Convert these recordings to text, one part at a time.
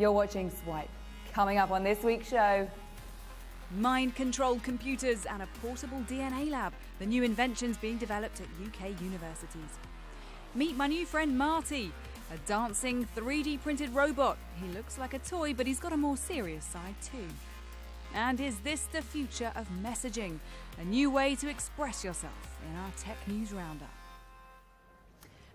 You're watching Swipe. Coming up on this week's show. Mind-controlled computers and a portable DNA lab. The new inventions being developed at UK universities. Meet my new friend Marty, a dancing 3D printed robot. He looks like a toy, but he's got a more serious side too. And is this the future of messaging? A new way to express yourself in our Tech News Roundup.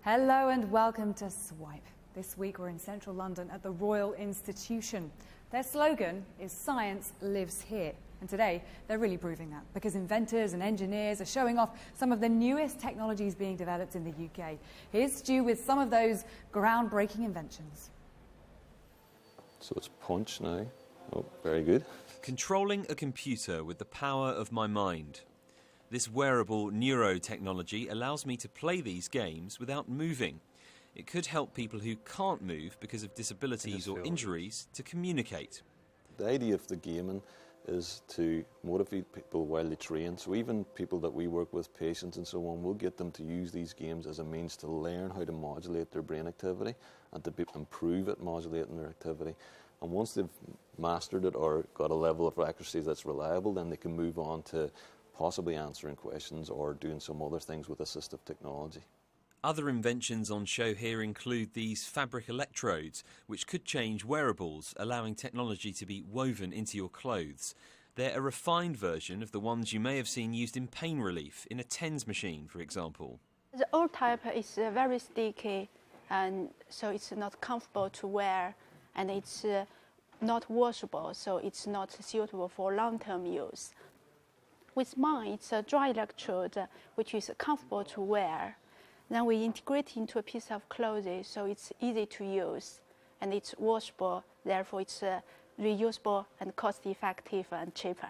Hello and welcome to Swipe. This week we're in central London at the Royal Institution. Their slogan is "Science lives here." And today they're really proving that, because inventors and engineers are showing off some of the newest technologies being developed in the UK. Here's Stu with some of those groundbreaking inventions. So it's punch now. Oh, very good. Controlling a computer with the power of my mind. This wearable neurotechnology allows me to play these games without moving. It could help people who can't move because of disabilities or injuries to communicate. The idea of the gaming is to motivate people while they train. So even people that we work with, patients and so on, we'll get them to use these games as a means to learn how to modulate their brain activity and to improve at modulating their activity. And once they've mastered it or got a level of accuracy that's reliable, then they can move on to possibly answering questions or doing some other things with assistive technology. Other inventions on show here include these fabric electrodes, which could change wearables, allowing technology to be woven into your clothes. They're a refined version of the ones you may have seen used in pain relief, in a TENS machine, for example. The old type is very sticky, and so it's not comfortable to wear, and it's not washable, so it's not suitable for long-term use. With mine, it's a dry electrode, which is comfortable to wear. Then we integrate into a piece of clothing, so it's easy to use, and it's washable, therefore it's reusable and cost-effective and cheaper.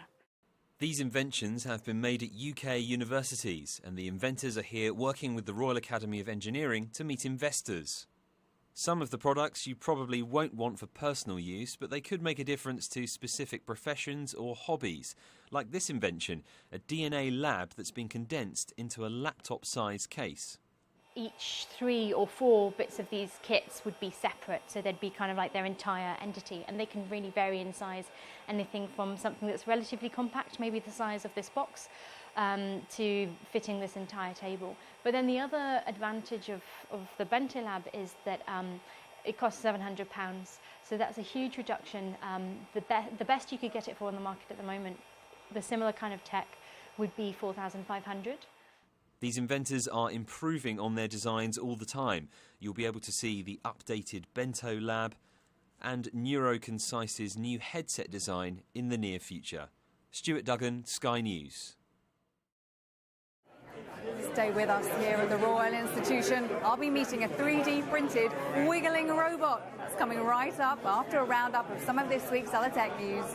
These inventions have been made at UK universities, and the inventors are here working with the Royal Academy of Engineering to meet investors. Some of the products you probably won't want for personal use, but they could make a difference to specific professions or hobbies, like this invention, a DNA lab that's been condensed into a laptop-sized case. Each 3 or 4 bits of these kits would be separate, so they'd be kind of like their entire entity, and they can really vary in size, anything from something that's relatively compact, maybe the size of this box, to fitting this entire table. But then the other advantage of the Bento Lab is that it costs £700, so that's a huge reduction. The best you could get it for on the market at the moment, the similar kind of tech, would be £4,500. These inventors are improving on their designs all the time. You'll be able to see the updated Bento Lab and NeuroConcise's new headset design in the near future. Stuart Duggan, Sky News. Stay with us here at the Royal Institution. I'll be meeting a 3D printed wiggling robot. It's coming right up after a roundup of some of this week's other tech news.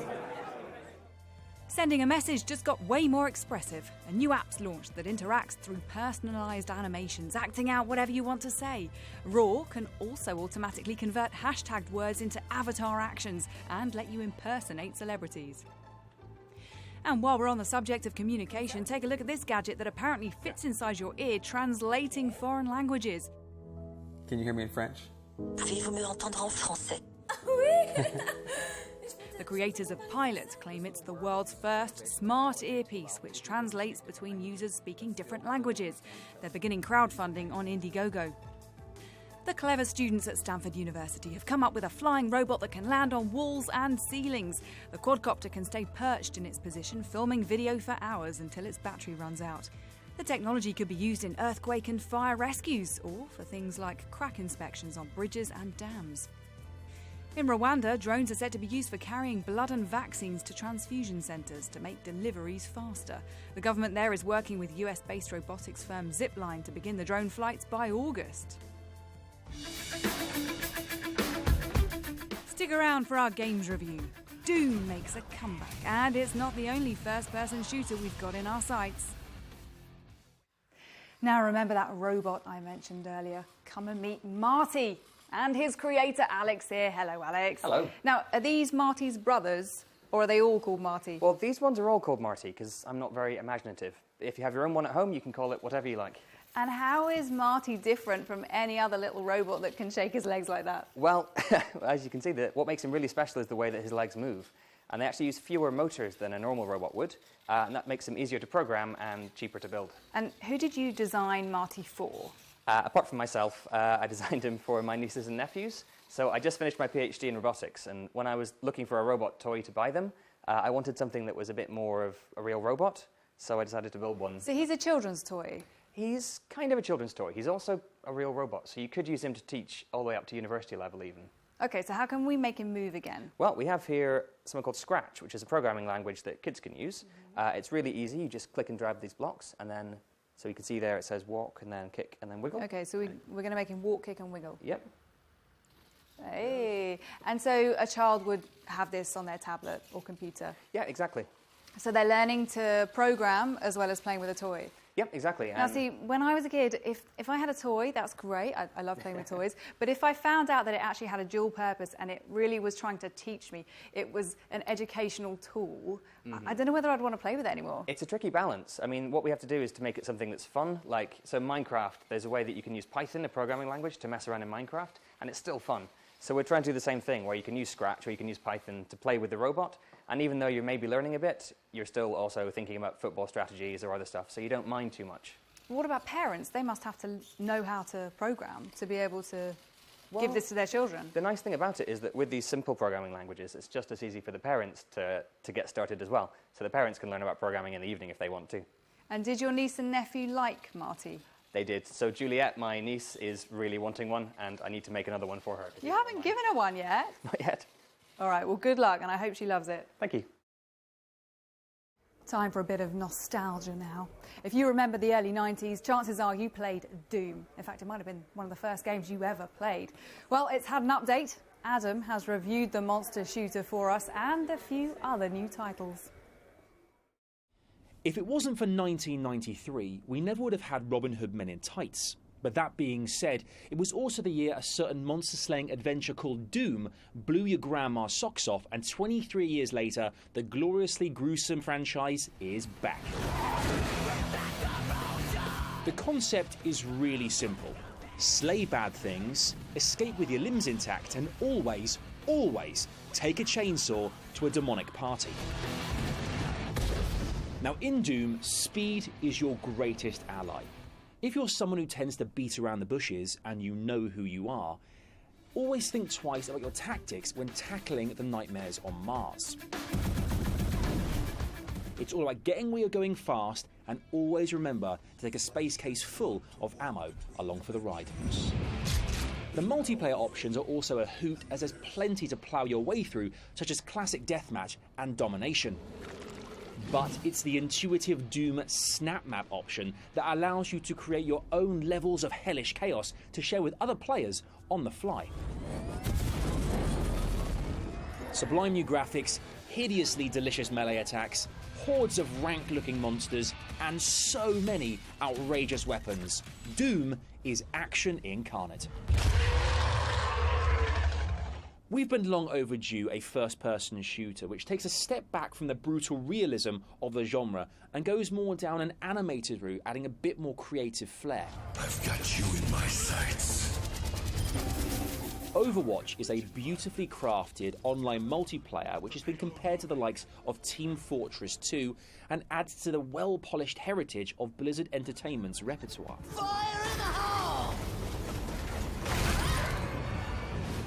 Sending a message just got way more expressive. A new app's launched that interacts through personalised animations, acting out whatever you want to say. Raw can also automatically convert hashtagged words into avatar actions and let you impersonate celebrities. And while we're on the subject of communication, take a look at this gadget that apparently fits inside your ear, translating foreign languages. Can you hear me in French? Pouvez-vous me entendre en français? Oui. The creators of Pilot claim it's the world's first smart earpiece, which translates between users speaking different languages. They're beginning crowdfunding on Indiegogo. The clever students at Stanford University have come up with a flying robot that can land on walls and ceilings. The quadcopter can stay perched in its position, filming video for hours until its battery runs out. The technology could be used in earthquake and fire rescues, or for things like crack inspections on bridges and dams. In Rwanda, drones are said to be used for carrying blood and vaccines to transfusion centres to make deliveries faster. The government there is working with US-based robotics firm Zipline to begin the drone flights by August. Stick around for our games review. Doom makes a comeback, and it's not the only first-person shooter we've got in our sights. Now remember that robot I mentioned earlier? Come and meet Marty and his creator Alex here. Hello, Alex. Hello. Now, are these Marty's brothers, or are they all called Marty? Well, these ones are all called Marty because I'm not very imaginative. if you have your own one at home, you can call it whatever you like. And how is Marty different from any other little robot that can shake his legs like that? Well, as you can see, what makes him really special is the way that his legs move. And they actually use fewer motors than a normal robot would, and that makes them easier to program and cheaper to build. And who did you design Marty for? Apart from myself, I designed him for my nieces and nephews. So I just finished my PhD in robotics, and when I was looking for a robot toy to buy them, I wanted something that was a bit more of a real robot, so I decided to build one. So he's a children's toy? He's kind of a children's toy. He's also a real robot, so you could use him to teach all the way up to university level even. OK, so how can we make him move again? Well, we have here something called Scratch, which is a programming language that kids can use. It's really easy. You just click and drag these blocks, and then, so you can see there it says walk, and then kick, and then wiggle. OK, so we're going to make him walk, kick, and wiggle. Yep. Hey. And so a child would have this on their tablet or computer? Yeah, exactly. So they're learning to program as well as playing with a toy? Yep, exactly. Now, see, when I was a kid, if I had a toy, that's great. I love playing with toys. But if I found out that it actually had a dual purpose and it really was trying to teach me, it was an educational tool, I don't know whether I'd want to play with it anymore. It's a tricky balance. I mean, what we have to do is to make it something that's fun. Like, so Minecraft, there's a way that you can use Python, a programming language, to mess around in Minecraft, and it's still fun. So we're trying to do the same thing, where you can use Scratch or you can use Python to play with the robot. And even though you're maybe learning a bit, you're still also thinking about football strategies or other stuff, so you don't mind too much. What about parents? They must have to know how to program to be able to give this to their children. The nice thing about it is that with these simple programming languages, it's just as easy for the parents to get started as well. So the parents can learn about programming in the evening if they want to. And did your niece and nephew like Marty? They did. So Juliet, my niece, is really wanting one, and I need to make another one for her. You haven't given her one yet? Not yet. All right, well, good luck, and I hope she loves it. Thank you. Time for a bit of nostalgia now. If you remember the early 90s, chances are you played Doom. In fact, it might have been one of the first games you ever played. Well, it's had an update. Adam has reviewed the monster shooter for us and a few other new titles. If it wasn't for 1993, we never would have had Robin Hood Men in Tights. But that being said, it was also the year a certain monster-slaying adventure called Doom blew your grandma's socks off, and 23 years later, the gloriously gruesome franchise is back. The concept is really simple. Slay bad things, escape with your limbs intact, and always, always take a chainsaw to a demonic party. Now, in Doom, speed is your greatest ally. If you're someone who tends to beat around the bushes and you know who you are, always think twice about your tactics when tackling the nightmares on Mars. It's all about getting where you're going fast, and always remember to take a space case full of ammo along for the ride. The multiplayer options are also a hoot, as there's plenty to plough your way through, such as classic deathmatch and domination. But it's the intuitive Doom Snap Map option that allows you to create your own levels of hellish chaos to share with other players on the fly. Sublime new graphics, hideously delicious melee attacks, hordes of rank-looking monsters, and so many outrageous weapons. Doom is action incarnate. We've been long overdue a first-person shooter which takes a step back from the brutal realism of the genre and goes more down an animated route, adding a bit more creative flair. I've got you in my sights. Overwatch is a beautifully crafted online multiplayer which has been compared to the likes of Team Fortress 2 and adds to the well-polished heritage of Blizzard Entertainment's repertoire. Fire in the hole!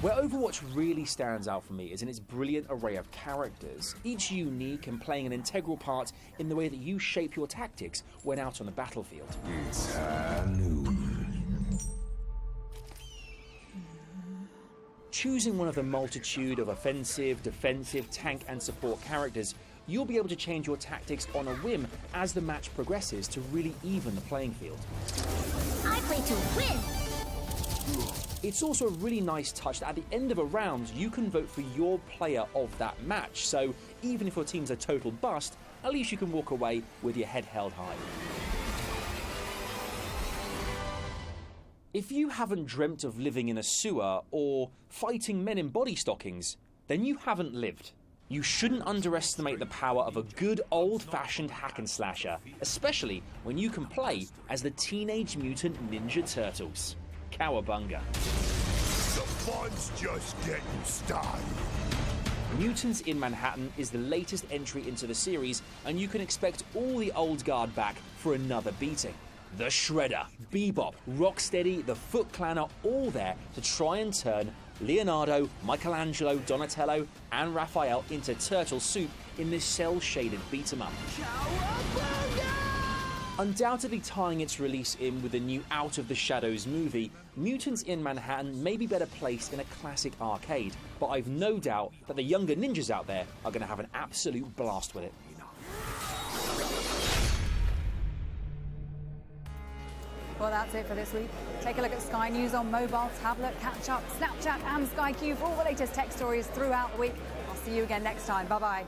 Where Overwatch really stands out for me is in its brilliant array of characters, each unique and playing an integral part in the way that you shape your tactics when out on the battlefield. It's noon. Choosing one of the multitude of offensive, defensive, tank and support characters, you'll be able to change your tactics on a whim as the match progresses to really even the playing field. I play to win! It's also a really nice touch that at the end of a round, you can vote for your player of that match. So even if your team's a total bust, at least you can walk away with your head held high. If you haven't dreamt of living in a sewer or fighting men in body stockings, then you haven't lived. You shouldn't underestimate the power of a good old-fashioned hack and slasher, especially when you can play as the Teenage Mutant Ninja Turtles. Cowabunga. The fun's just getting started. Mutants in Manhattan is the latest entry into the series, and you can expect all the old guard back for another beating. The Shredder, Bebop, Rocksteady, the Foot Clan are all there to try and turn Leonardo, Michelangelo, Donatello and Raphael into turtle soup in this cel-shaded beat-em-up. Undoubtedly tying its release in with the new Out of the Shadows movie, Mutants in Manhattan may be better placed in a classic arcade, but I've no doubt that the younger ninjas out there are going to have an absolute blast with it. Well, that's it for this week. Take a look at Sky News on mobile, tablet, catch-up, Snapchat and Sky Q for all the latest tech stories throughout the week. I'll see you again next time. Bye-bye.